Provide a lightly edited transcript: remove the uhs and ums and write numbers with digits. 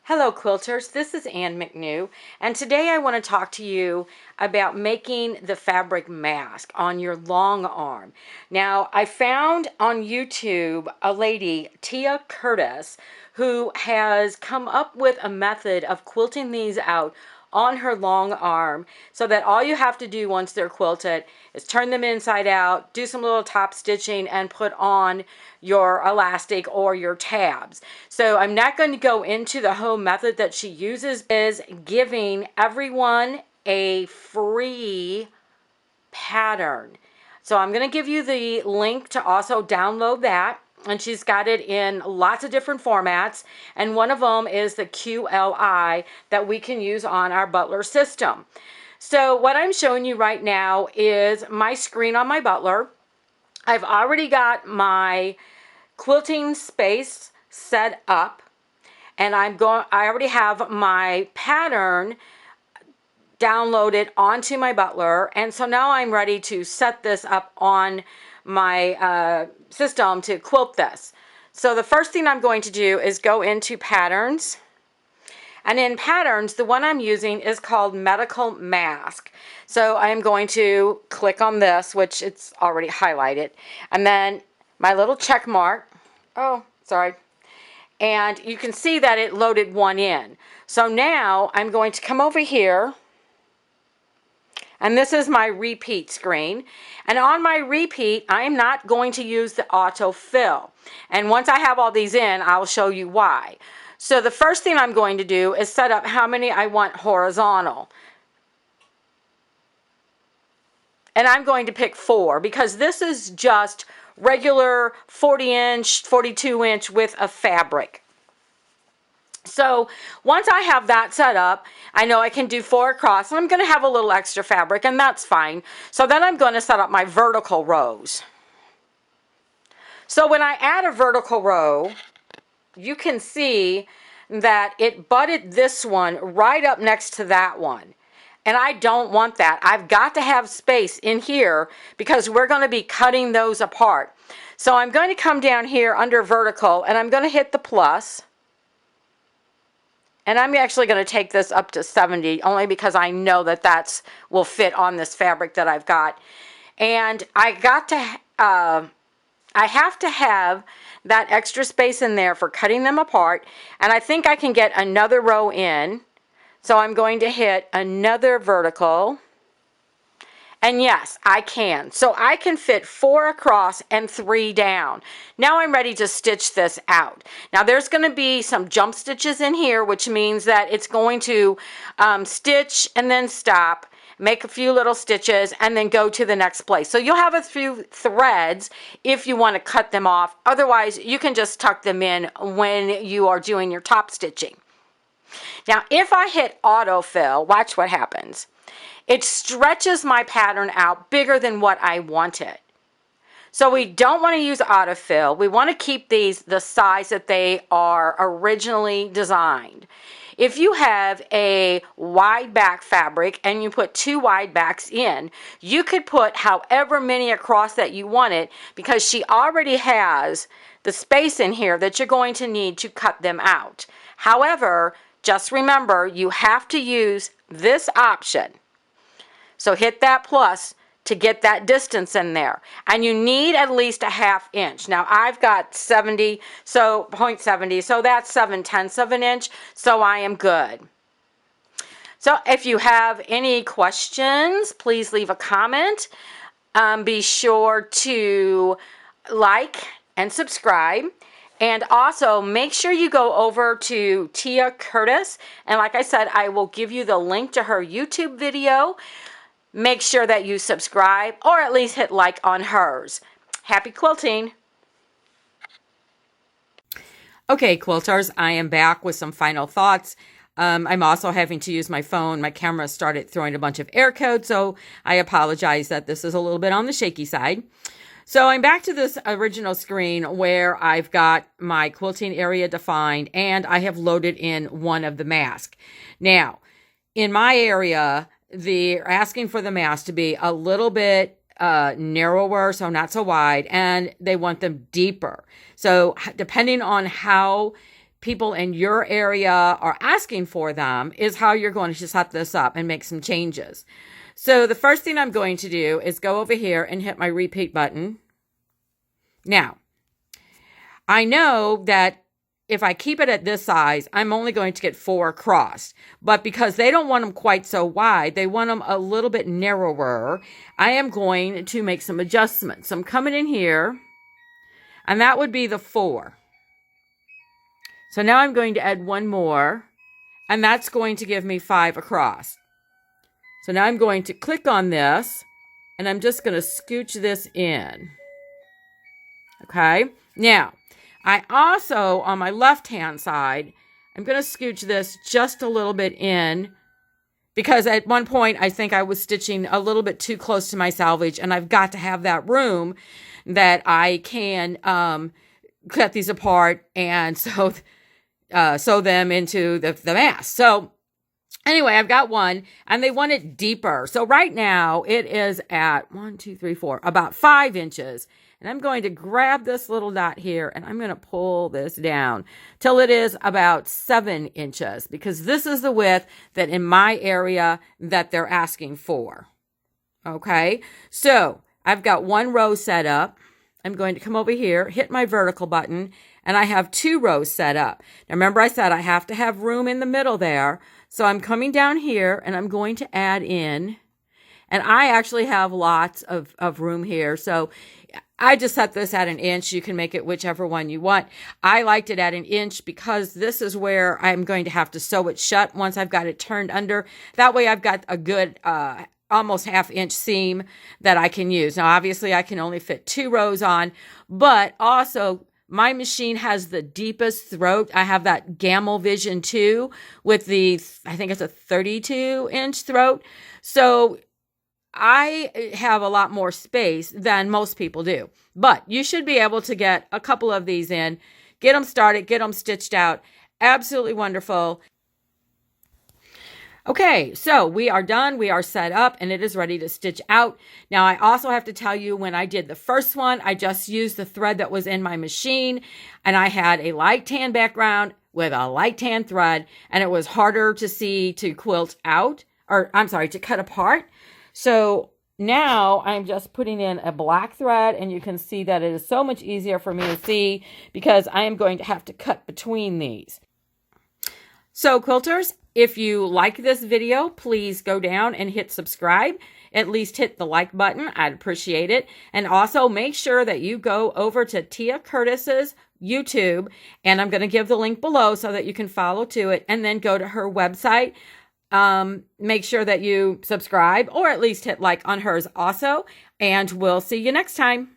Hello quilters, this is Ann McNew, and today I want to talk to you about making the fabric mask on your long arm. Now, I found on YouTube a lady, Tia Curtis, who has come up with a method of quilting these out on her long arm so that all you have to do once they're quilted is turn them inside out, do some little top stitching, and put on your elastic or your tabs. So I'm not going to go into the whole method that she uses. Is giving everyone a free pattern. So I'm going to give you the link to also download that. And she's got it in lots of different formats. And one of them is the QLI that we can use on our Butler system. So what I'm showing you right now is my screen on my Butler. I've already got my quilting space set up. And I already have my pattern downloaded onto my Butler, and so now I'm ready to set this up on my system to quilt this. So the first thing I'm going to do is go into patterns, and in patterns the one I'm using is called Medical Mask. So I'm going to click on this, which it's already highlighted, and then my little check mark, and you can see that it loaded one in. So now I'm going to come over here, and this is my repeat screen. And on my repeat, I'm not going to use the autofill. And once I have all these in, I'll show you why. So the first thing I'm going to do is set up how many I want horizontal. And I'm going to pick 4 because this is just regular 40-inch, 42-inch width of fabric. So once I have that set up, I know I can do 4 across, and I'm going to have a little extra fabric, and that's fine. So then I'm going to set up my vertical rows. So when I add a vertical row, you can see that it butted this one right up next to that one. And I don't want that. I've got to have space in here because we're going to be cutting those apart. So I'm going to come down here under vertical, and I'm going to hit the plus. And I'm actually going to take this up to 70 only because I know that that's will fit on this fabric that I've got. And I have to have that extra space in there for cutting them apart. And I think I can get another row in. So I'm going to hit another vertical. And yes, I can. So I can fit 4 across and 3 down. Now I'm ready to stitch this out. Now there's going to be some jump stitches in here, which means that it's going to stitch and then stop, make a few little stitches, and then go to the next place. So you'll have a few threads if you want to cut them off. Otherwise, you can just tuck them in when you are doing your top stitching. Now, if I hit autofill, watch what happens. It stretches my pattern out bigger than what I wanted. So we don't want to use autofill. We want to keep these the size that they are originally designed. If you have a wide back fabric and you put 2 wide backs in, you could put however many across that you wanted because she already has the space in here that you're going to need to cut them out. However, just remember you have to use this option. So hit that plus to get that distance in there. And you need at least a 1/2 inch. Now I've got 70, so 0.70, so that's 7/10 of an inch, so I am good. So if you have any questions, please leave a comment. Be sure to like and subscribe. And also make sure you go over to Tia Curtis. And like I said, I will give you the link to her YouTube video. Make sure that you subscribe or at least hit like on hers. Happy quilting! Okay, quilters, I am back with some final thoughts. I'm also having to use my phone. My camera started throwing a bunch of error codes, so I apologize that this is a little bit on the shaky side. So I'm back to this original screen where I've got my quilting area defined and I have loaded in one of the masks. Now, in my area, they're asking for the mask to be a little bit narrower, so not so wide, and they want them deeper. So depending on how people in your area are asking for them is how you're going to set this up and make some changes. So the first thing I'm going to do is go over here and hit my repeat button. Now, I know that if I keep it at this size, I'm only going to get 4 across. But because they don't want them quite so wide, they want them a little bit narrower, I am going to make some adjustments. So I'm coming in here, and that would be the 4. So now I'm going to add 1 more, and that's going to give me 5 across. So now I'm going to click on this, and I'm just going to scooch this in. Okay, now, I also, on my left-hand side, I'm going to scooch this just a little bit in because at one point I think I was stitching a little bit too close to my selvage, and I've got to have that room that I can cut these apart and sew them into the mask. So anyway, I've got one, and they want it deeper. So right now it is at 1, 2, 3, 4, about 5 inches. And I'm going to grab this little dot here, and I'm going to pull this down till it is about 7 inches, because this is the width that in my area that they're asking for. Okay, so I've got 1 row set up. I'm going to come over here, hit my vertical button, and I have 2 rows set up. Now remember I said I have to have room in the middle there. So I'm coming down here, and I'm going to add in, and I actually have lots of room here. So I just set this at 1 inch. You can make it whichever one you want. I liked it at 1 inch because this is where I'm going to have to sew it shut once I've got it turned under. That way I've got a good almost 1/2 inch seam that I can use. Now obviously I can only fit 2 rows on, but also my machine has the deepest throat. I have that Gamma Vision 2 with the, I think it's a 32-inch throat. So I have a lot more space than most people do. But you should be able to get a couple of these in, get them started, get them stitched out. Absolutely wonderful. Okay, so we are done. We are set up, and it is ready to stitch out. Now, I also have to tell you, when I did the first one, I just used the thread that was in my machine, and I had a light tan background with a light tan thread, and it was harder to see to quilt out, or I'm sorry, to cut apart. So now I'm just putting in a black thread, and you can see that it is so much easier for me to see because I am going to have to cut between these. So quilters, if you like this video, please go down and hit subscribe. At least hit the like button. I'd appreciate it. And also make sure that you go over to Tia Curtis's YouTube, and I'm going to give the link below so that you can follow to it, and then go to her website. Make sure that you subscribe or at least hit like on hers also, and we'll see you next time.